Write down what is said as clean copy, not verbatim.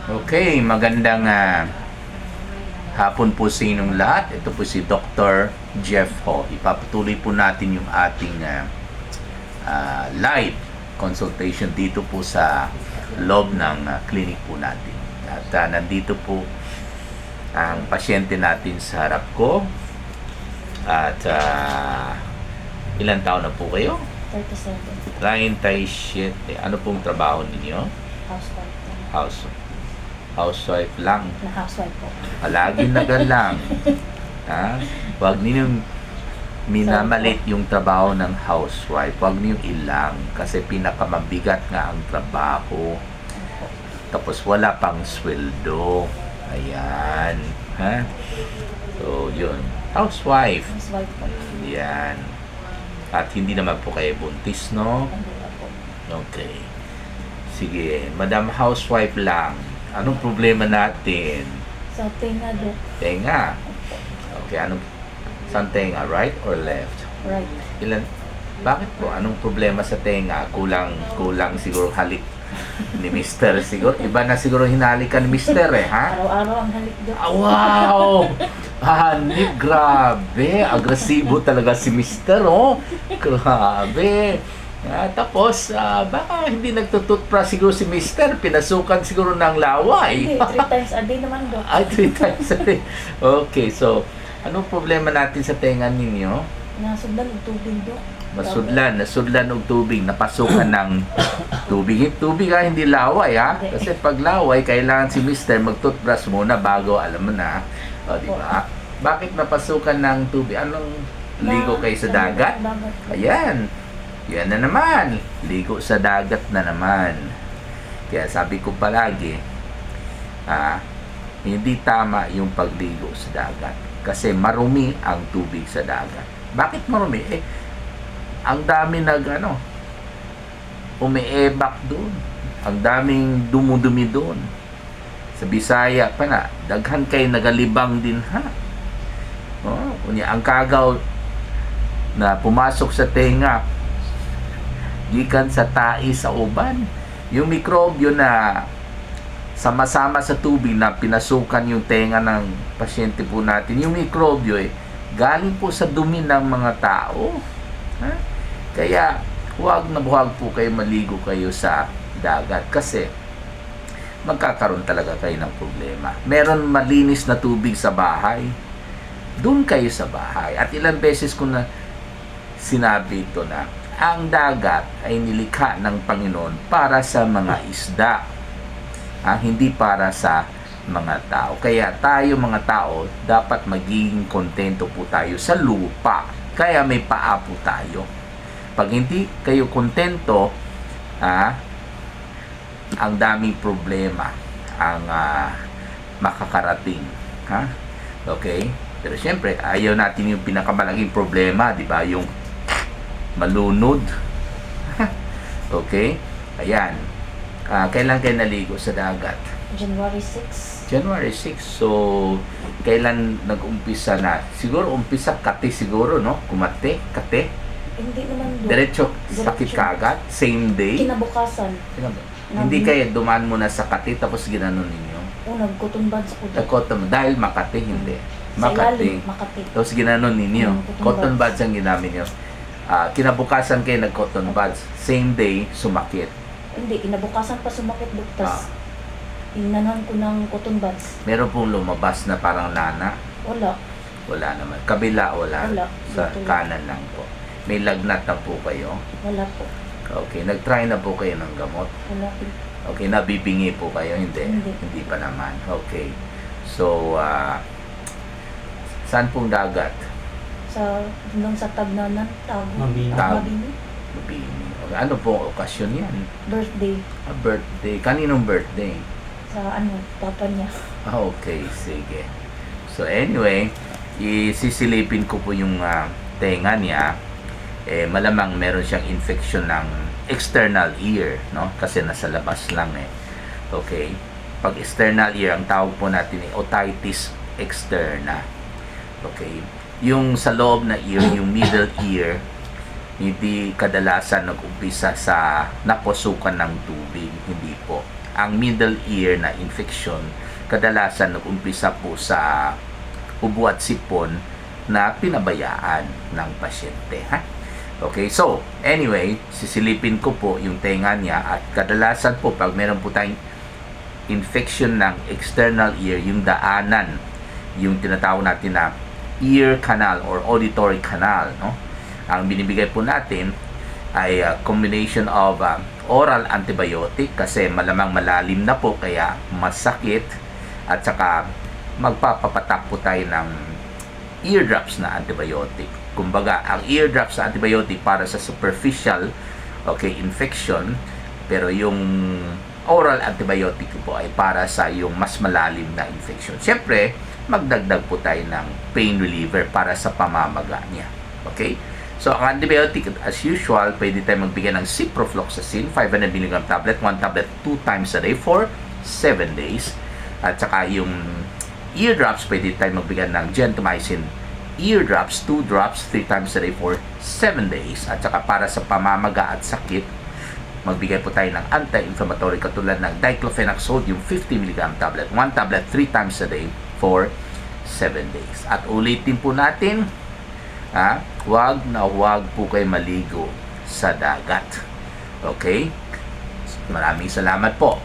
Okay, magandang hapon po sa inyong lahat. Ito po si Dr. Jeff Ho. Ipapatuloy po natin yung ating live consultation dito po sa loob ng clinic po natin. At nandito po ang pasyente natin sa harap ko. At ilang taon na po kayo? 37. 37. Ano pong trabaho ninyo? Housewife. Housewife lang. Na housewife po. Palagi nagalang. Ha? Huwag ninyong minamalit yung trabaho ng housewife. Huwag ninyong ilang. Kasi pinakamabigat nga ang trabaho. Tapos wala pang sweldo. Ayan. Ha? So, yun. Housewife. Housewife po. Yan. At hindi naman po kayo buntis, no? Hindi na po. Okay. Sige. Madam Housewife lang. Anong problema natin? Sa tenga do. Tenga. Okay, saan tenga? Right or left? Right. Bakit po? Anong problema sa tenga? Kulang siguro halik ni Mister siguro. Iba na siguro hinalikan ni Mister ha? Araw-araw ang halik do. Wow! Hanip, grabe. Agresibo talaga si Mister, oh. Grabe. Tapos, baka hindi nagtututbrush siguro si Mister. Pinasukan siguro ng laway. Hindi, 3 times a day naman do. Ay, 3 times a day. Okay, so, anong problema natin sa tenga ninyo? Nasugdan ng tubig do. Nasudlan ng tubig, napasukan ng tubig. Tubig hindi laway ha. Kasi pag laway, kailangan si Mister mag-toothbrush muna bago, alam mo na. O, di ba? Bakit napasukan ng tubig? Anong ligo kayo sa dagat? Ayan. Yan na naman. Ligo sa dagat na naman. Kaya sabi ko palagi, hindi tama yung pagligo sa dagat. Kasi marumi ang tubig sa dagat. Bakit marumi? Ang dami umiebak doon. Ang daming dumudumi doon. Sa Bisaya pa na, daghan kay nagalibang din ha. Ang kagaw na pumasok sa tenga, gikan sa tai sa uban. Yung mikrobyo na sama-sama sa tubig na pinasukan yung tenga ng pasyente po natin, yung mikrobyo galing po sa dumi ng mga tao. Ha? Kaya huwag po kayo maligo kayo sa dagat kasi magkakaroon talaga kayo ng problema. Meron malinis na tubig sa bahay, doon kayo sa bahay. At ilang beses ko na sinabi ito na ang dagat ay nilikha ng Panginoon para sa mga isda, hindi para sa mga tao. Kaya tayo mga tao, dapat magiging kontento po tayo sa lupa. Kaya may paa po tayo. Pag hindi kayo kontento, ang daming problema ang makakarating. Okay? Pero syempre, ayaw natin yung pinakamalaking problema, di ba? Yung malunod. Okay? Ayan. Kailan kayo naligo sa dagat? January 6. January 6. So, kailan nag-umpisa na? Siguro umpisa kate siguro, no? Kumate, kate. Hindi naman do. Diretso sakit kaagad, same day. Kinabukasan. Hindi kayo dumaan muna sa kate tapos ginanon ninyo. Nag-cotton buds po do. Nag-cotton dahil Makati hindi. Sa ilalim, Makati. Makati. Tapos ginanon ninyo. Cotton Cotton buds. buds ang ginamit niyo. Kinabukasan kayo nag-cotton buds. Same day, sumakit. Hindi, kinabukasan pa sumakit do. Tapos, inanon ko ng cotton buds. Meron pong lumabas na parang nana. Wala. Wala naman. Kabila, wala. Wala. Sa Dito lang. kanan lang po. May lagnat na po kayo. Wala po. Okay. Nag-try na po kayo ng gamot. Wala po. Okay. Nabibingi po kayo. Hindi. Hindi. Hindi pa naman. Okay. So, saan pong dagat? Hanggang sa Tagnanan, Tago. Mabini. Mabini. Mabini. Okay. Ano pong okasyon yan? Birthday. Birthday. Kaninong birthday? Sa papa niya. Okay. Sige. So, anyway, isisilipin ko po yung tenga niya. Malamang meron siyang infection ng external ear, no? Kasi nasa labas lang Okay. Pag external ear, ang tawag po natin otitis externa. Okay. Yung sa loob na ear, yung middle ear, hindi kadalasan nag-umpisa sa napasukan ng tubig. Hindi po. ang middle ear na infection kadalasan nag-umpisa po sa ubo at sipon na pinabayaan ng pasyente. Ha? Okay, so anyway, sisilipin ko po yung tenga niya at kadalasan po pag meron po tayong infection ng external ear, yung daanan, yung tinatawag natin na ear canal or auditory canal, no? Ang binibigay po natin ay combination of oral antibiotic kasi malamang malalim na po kaya masakit, at saka magpapapatak po tayo ng eardrops na antibiotic. Kumbaga, ang eardrops na antibiotic para sa superficial infection, pero yung oral antibiotic po ay para sa yung mas malalim na infection. Siyempre, magdagdag po tayo ng pain reliever para sa pamamaga niya. Okay? So, ang antibiotic, as usual, pwede tayo magbigay ng ciprofloxacin, 500 mg tablet, 1 tablet 2 times a day for 7 days. At saka yung eardrops, pwede tayo magbigay ng gentamicin eardrops, 2 drops, 3 times a day for 7 days. At saka para sa pamamaga at sakit, magbigay po tayo ng anti-inflammatory katulad ng diclofenac sodium 50 mg tablet, 1 tablet 3 times a day for 7 days. At ulitin po natin, huwag po kayo maligo sa dagat. Okay? Maraming salamat po.